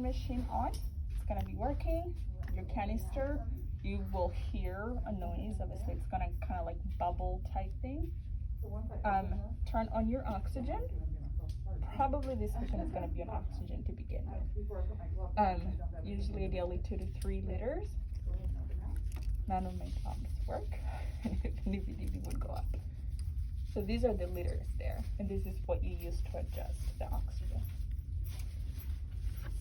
suction machine on. It's gonna be working. Your canister, you will hear a noise. Obviously, it's gonna kind of like bubble type thing. Turn on your oxygen. Probably this patient is gonna be on oxygen to begin with. Usually ideally 2 to 3 liters. None of my pumps work. If it would go up. So these are the liters there, and this is what you use to adjust the oxygen.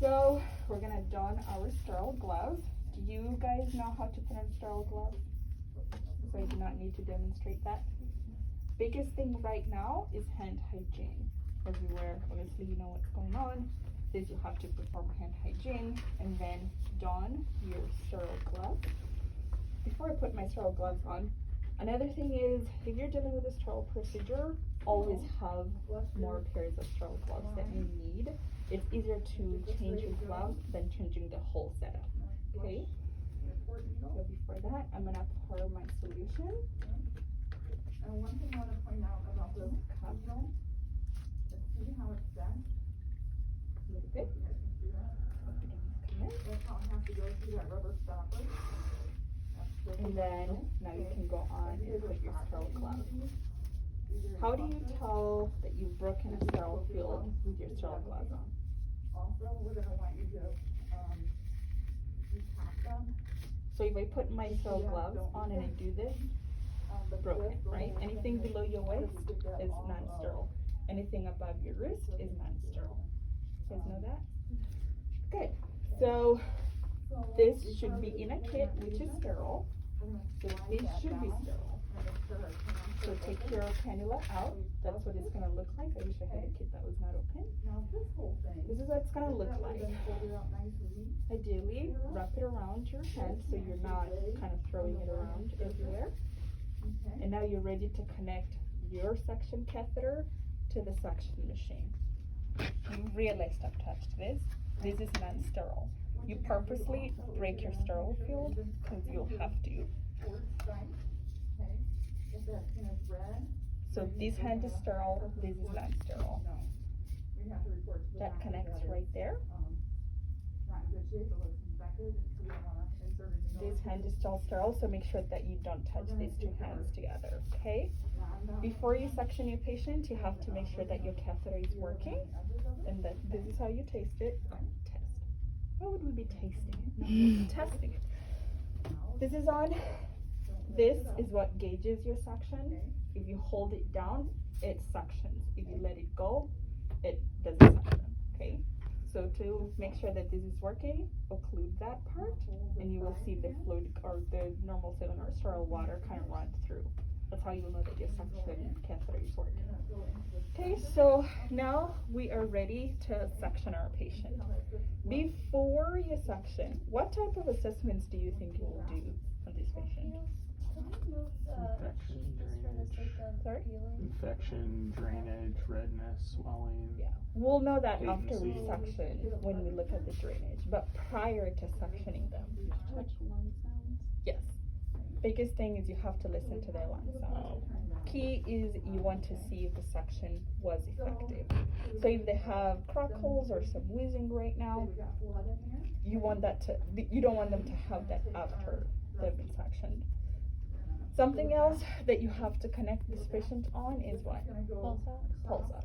So we're gonna don our sterile gloves. Do you guys know how to put on sterile gloves? So I do not need to demonstrate that. Biggest thing right now is hand hygiene. Everywhere, obviously you know what's going on. Is you have to perform hand hygiene and then don your sterile gloves. Before I put my sterile gloves on, another thing is, if you're dealing with a sterile procedure, always have more pairs of sterile gloves that you need. It's easier to change your glove than changing the whole setup, okay? So before that, I'm gonna pour my solution. And one thing I want to point out about this cup, let's see how it's done. A little bit. That's how it has to go through that rubber stopper. And then now you can go on and put your sterile gloves. How do you tell that you've broken a sterile field with your sterile gloves on? Also, we're going to want you to tap them. So if I put my sterile gloves on and I do this, broken, right? Anything below your waist is non-sterile. Anything above your wrist is non-sterile. You guys know that? Good. So this should be in a kit which is sterile. So this should be sterile. So take your cannula out. That's what it's gonna look like. I wish I had a kit that was not open. This is what it's gonna look like. Ideally, wrap it around your hand so you're not kind of throwing it around everywhere. And now you're ready to connect your suction catheter to the suction machine. You realize I've touched this. This is non-sterile. You purposely break your sterile field because you'll have to. So this hand is sterile, this is non-sterile. That connects right there. This hand is still sterile, so make sure that you don't touch these two hands together, okay? Before you suction your patient, you have to make sure that your catheter is working, and that this is how you taste it. Test. What would we be tasting? Testing it. This is on. This is what gauges your suction. If you hold it down, it suctions. If you let it go, it doesn't suction, okay? So to make sure that this is working, occlude that part, and you will see the fluid or the normal saline or sterile water kind of run through. That's how you will know that your suction catheter is working. Okay, so now we are ready to suction our patient. Before you suction, what type of assessments do you think you will do on this patient? Infection, drainage, redness, swelling. Yeah, we'll know that Patency. after we suction when we look at the drainage, but prior to suctioning them. Touch lung sounds. Yes. Biggest thing is you have to listen to their lung sound. Key is you want to see if the suction was effective. So if they have crackles or some wheezing right now, you want that to, you don't want them to have that after they've been suctioned. Something else that you have to connect this patient on is what? Pulse ox.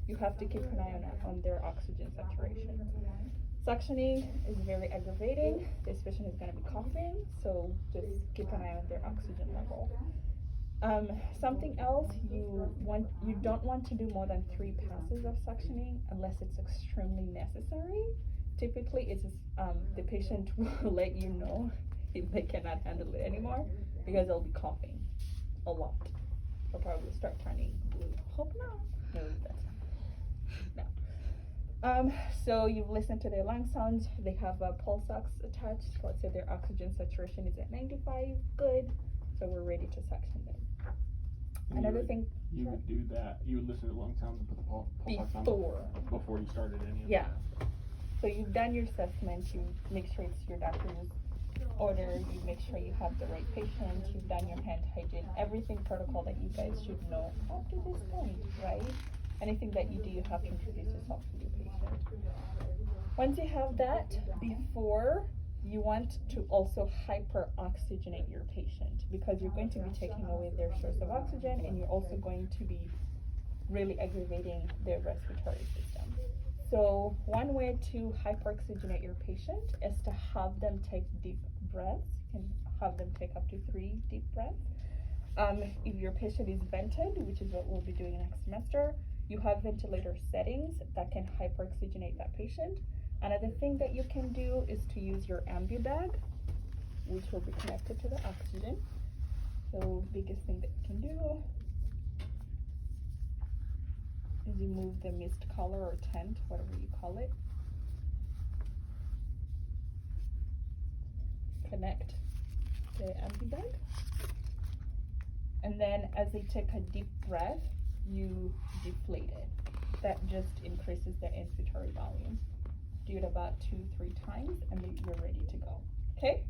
You have to keep an eye on their oxygen saturation. Suctioning is very aggravating. This patient is going to be coughing, so just keep an eye on their oxygen level. Something else, you don't want to do more than 3 passes of suctioning unless it's extremely necessary. Typically, it's the patient will let you know if they cannot handle it anymore because they'll be coughing a lot. They'll probably start turning blue. Hope not. No, that's not. No. So you've listened to their lung sounds. They have a pulse ox attached. Let's say their oxygen saturation is at 95. Good. So we're ready to suction them. And Another thing. You would do that. You would listen to lung sounds and put the pulse ox on before you started any of Yeah. that. So you've done your assessment. You make sure it's your doctor's order. You make sure you have the right patient. You've done your hand hygiene. Everything protocol that you guys should know up to this point, right? anything that you do, you have to introduce yourself to your patient. Once you have that, before you want to also hyperoxygenate your patient, because you're going to be taking away their source of oxygen, and you're also going to be really aggravating their respiratory system. So one way to hyperoxygenate your patient is to have them take deep breaths. You can have them take up to 3 deep breaths. If your patient is vented, which is what we'll be doing next semester, you have ventilator settings that can hyperoxygenate that patient. Another thing that you can do is to use your ambu bag, which will be connected to the oxygen. So biggest thing that you can do is you move the mist collar or tent, whatever you call it. Connect the ambu bag. And then as they take a deep breath, you deflate it. That just increases their inspiratory volume. Do it about 2-3 times and then you're ready to go. Okay?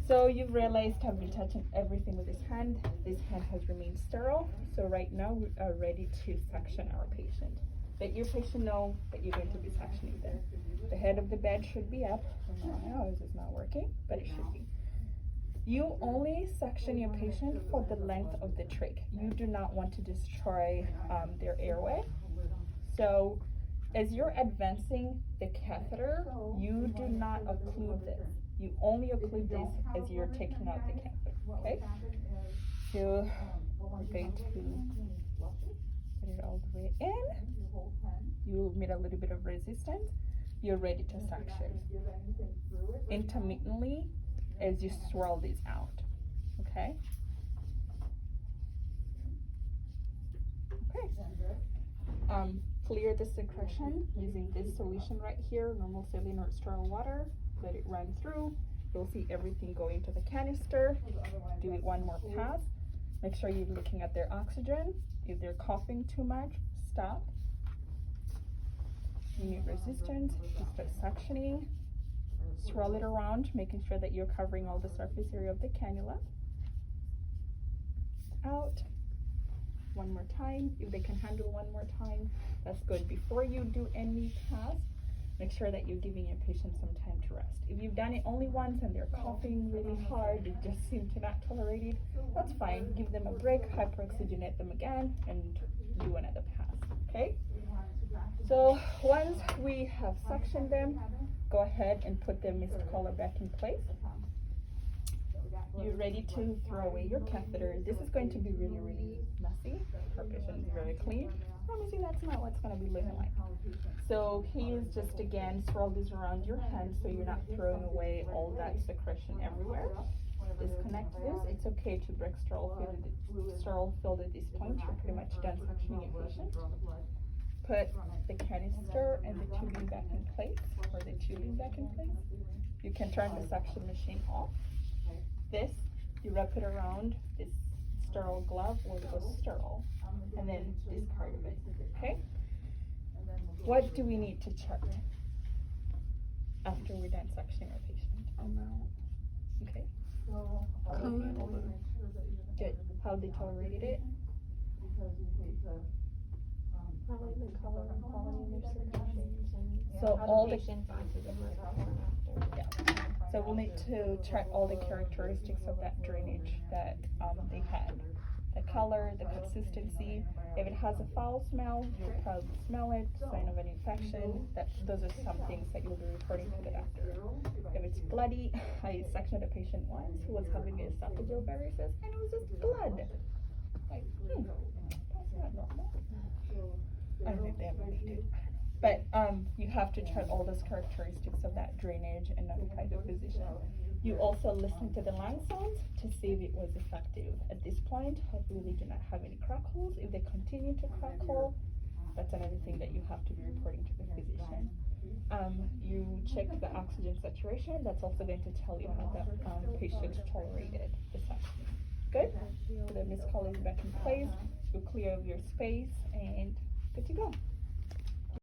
So you've realized I've been touching everything with this hand. This hand has remained sterile. So right now we are ready to suction our patient. Let your patient know that you're going to be suctioning them. The head of the bed should be up. Now this is not working, but it should be. You only suction your patient for the length of the trach. You do not want to destroy their airway. So as you're advancing the catheter, you do not occlude this. You only occlude this as you're taking out the catheter, okay? So we're going to put it all the way in. You'll meet a little bit of resistance. You're ready to suction. Intermittently as you swirl these out, okay? Okay. Clear the secretion using this solution right here, normal saline or sterile water. Let it run through. You'll see everything go into the canister. Do it one more pass. Make sure you're looking at their oxygen. If they're coughing too much, stop. You need resistance. You start suctioning. Swirl it around, making sure that you're covering all the surface area of the cannula. Out. One more time. If they can handle one more time, that's good. Before you do any task, make sure that you're giving your patient some time to rest. If you've done it only once and they're coughing really hard, they just seem to not tolerate it, that's fine. Give them a break, hyperoxygenate them again, and do another pass, okay? So once we have suctioned them, go ahead and put the mist collar back in place. You're ready to throw away your catheter. This is going to be really, really messy. Our patient is very clean. Promise you that's not what's going to be looking like. So please just again swirl this around your hand so you're not throwing away all that secretion everywhere. Disconnect this. It's okay to break sterile field at this point. You're pretty much done suctioning your patient. Put the canister and the tubing back in place, or the tubing back in place. You can turn the suction machine off. This, you wrap it around this sterile glove or it goes sterile, and then discard of it, okay? What do we need to check after we're done suctioning our patient? Okay. Good. How they tolerated it? Probably the color and quality of their secretions and So all the patient's oxygen before and after. yeah. So we'll need to check all the characteristics of that drainage that they had. The color, the consistency. If it has a foul smell, you'll probably smell it, sign of an infection. Those are some things that you'll be reporting to the doctor. If it's bloody, I sectioned a patient once who was having esophageal varices and it was just blood. Like, that's not normal. I don't think they ever needed. But you have to check all those characteristics of that drainage and notify the physician. You also listen to the lung sounds to see if it was effective. At this point, hopefully they do not have any crack holes. If they continue to crack hole, that's another thing that you have to be reporting to the physician. You check the oxygen saturation. That's also going to tell you how that patient tolerated the suction. Good? So the mist collar is back in place. You clear of your space and good to go.